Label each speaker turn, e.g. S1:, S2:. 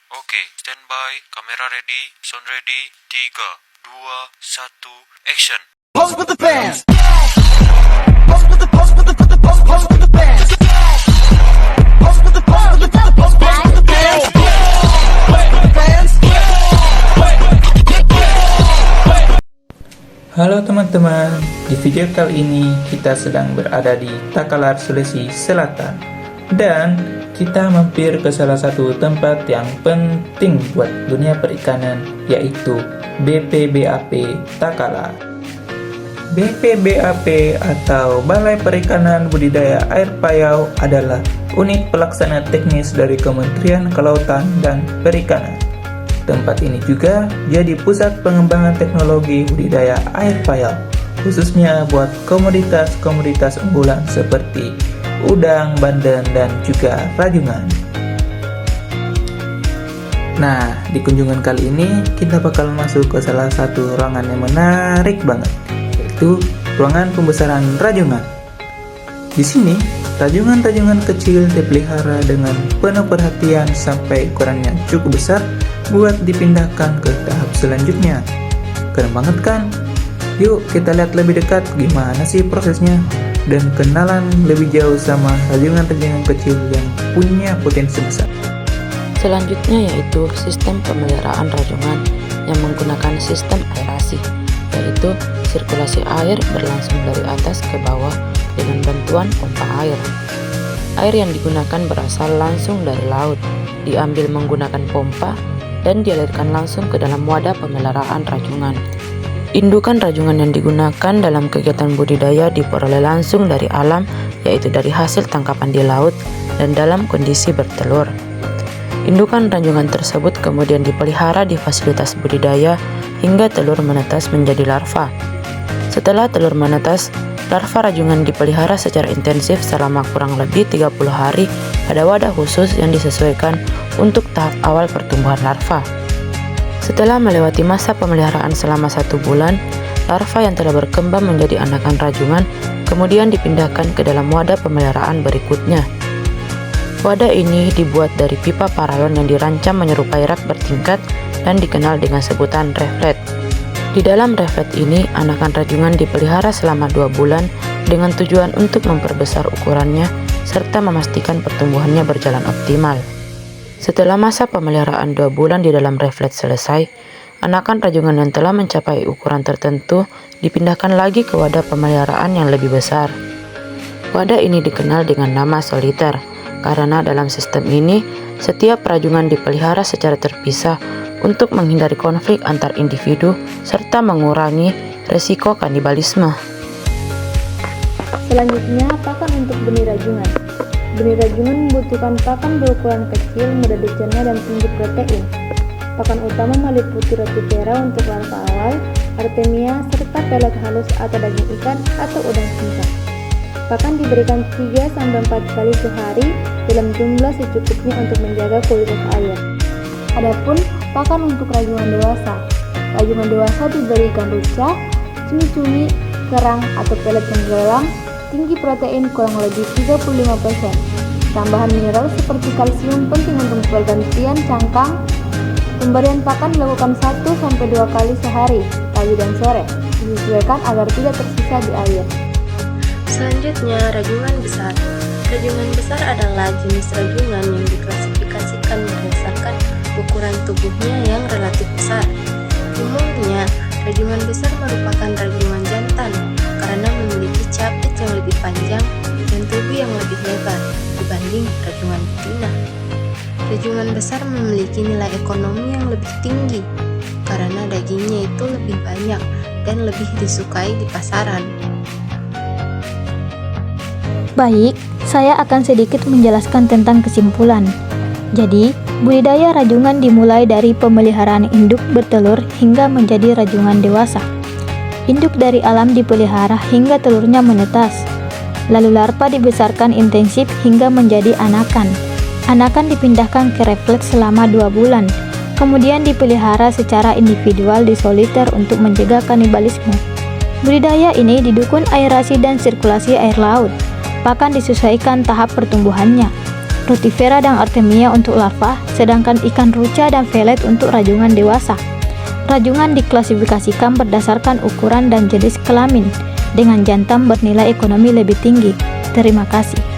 S1: Oke, standby, kamera ready, sound ready, 3, 2, 1, action.
S2: Pose with the fans. Pose with the pose with the pose with the pose pose with the fans. Pose with the pose with the pose pose pose with the fans. Pose with the fans.
S3: Halo teman-teman, di video kali ini kita sedang berada di Takalar, Sulawesi Selatan. Dan kita mampir ke salah satu tempat yang penting buat dunia perikanan, yaitu BPBAP Takalar. BPBAP atau Balai Perikanan Budidaya Air Payau adalah unit pelaksana teknis dari Kementerian Kelautan dan Perikanan. Tempat ini juga jadi pusat pengembangan teknologi budidaya air payau, khususnya buat komoditas-komoditas unggulan seperti udang, bandeng, dan juga rajungan. Nah, di kunjungan kali ini kita bakal masuk ke salah satu ruangan yang menarik banget, yaitu ruangan pembesaran rajungan. Di sini, rajungan-rajungan kecil dipelihara dengan penuh perhatian sampai ukurannya cukup besar buat dipindahkan ke tahap selanjutnya. Keren banget kan? Yuk kita lihat lebih dekat gimana sih prosesnya dan kenalan lebih jauh sama rajungan-rajungan kecil yang punya potensi besar.
S4: Selanjutnya yaitu sistem pemeliharaan rajungan yang menggunakan sistem aerasi, yaitu sirkulasi air berlangsung dari atas ke bawah dengan bantuan pompa air. Air yang digunakan berasal langsung dari laut, diambil menggunakan pompa dan dialirkan langsung ke dalam wadah pemeliharaan rajungan. Indukan rajungan yang digunakan dalam kegiatan budidaya diperoleh langsung dari alam, yaitu dari hasil tangkapan di laut dan dalam kondisi bertelur. Indukan rajungan tersebut kemudian dipelihara di fasilitas budidaya hingga telur menetas menjadi larva. Setelah telur menetas, larva rajungan dipelihara secara intensif selama kurang lebih 30 hari pada wadah khusus yang disesuaikan untuk tahap awal pertumbuhan larva. Setelah melewati masa pemeliharaan selama 1 bulan, larva yang telah berkembang menjadi anakan rajungan kemudian dipindahkan ke dalam wadah pemeliharaan berikutnya. Wadah ini dibuat dari pipa paralon yang dirancang menyerupai rak bertingkat dan dikenal dengan sebutan reflet. Di dalam reflet ini, anakan rajungan dipelihara selama 2 bulan dengan tujuan untuk memperbesar ukurannya serta memastikan pertumbuhannya berjalan optimal. Setelah masa pemeliharaan 2 bulan di dalam reflet selesai, anakan rajungan yang telah mencapai ukuran tertentu dipindahkan lagi ke wadah pemeliharaan yang lebih besar. Wadah ini dikenal dengan nama soliter, karena dalam sistem ini, setiap rajungan dipelihara secara terpisah untuk menghindari konflik antar individu serta mengurangi resiko kanibalisme.
S5: Selanjutnya, pakan untuk benih rajungan. Benih rajungan membutuhkan pakan berukuran kecil, mudah dicerna, dan tinggi protein. Pakan utama meliputi roti pera untuk larva awal, artemia, serta pelet halus atau daging ikan atau udang singkat. Pakan diberikan 3-4 kali sehari dalam jumlah secukupnya untuk menjaga kualitas air. Adapun pakan untuk rajungan dewasa. Rajungan dewasa diberikan ruca, cumi-cumi, kerang atau pelet tenggelam, tinggi protein kurang lebih 35%. Tambahan mineral seperti kalsium penting untuk pergantian cangkang. Pemberian pakan dilakukan 1-2 kali sehari, pagi dan sore, disesuaikan agar tidak tersisa di air.
S6: Selanjutnya, rajungan besar. Rajungan besar adalah jenis rajungan yang diklasifikasikan berdasarkan ukuran tubuhnya yang relatif besar. Umumnya, rajungan besar merupakan rajungan jantan karena memiliki capit yang lebih panjang dan tubuh yang lebih lebar dibanding rajungan betina. Rajungan besar memiliki nilai ekonomi yang lebih tinggi karena dagingnya itu lebih banyak dan lebih disukai di pasaran.
S7: Baik, saya akan sedikit menjelaskan tentang kesimpulan. Jadi, budidaya rajungan dimulai dari pemeliharaan induk bertelur hingga menjadi rajungan dewasa. Induk dari alam dipelihara hingga telurnya menetas. Lalu larva dibesarkan intensif hingga menjadi anakan. Anakan dipindahkan ke refleks selama 2 bulan. Kemudian dipelihara secara individual di soliter untuk mencegah kanibalisme. Budidaya ini didukung aerasi dan sirkulasi air laut. Pakan disesuaikan tahap pertumbuhannya. Rutifera dan Artemia untuk larva, sedangkan ikan ruca dan velet untuk rajungan dewasa. Rajungan diklasifikasikan berdasarkan ukuran dan jenis kelamin, dengan jantan bernilai ekonomi lebih tinggi. Terima kasih.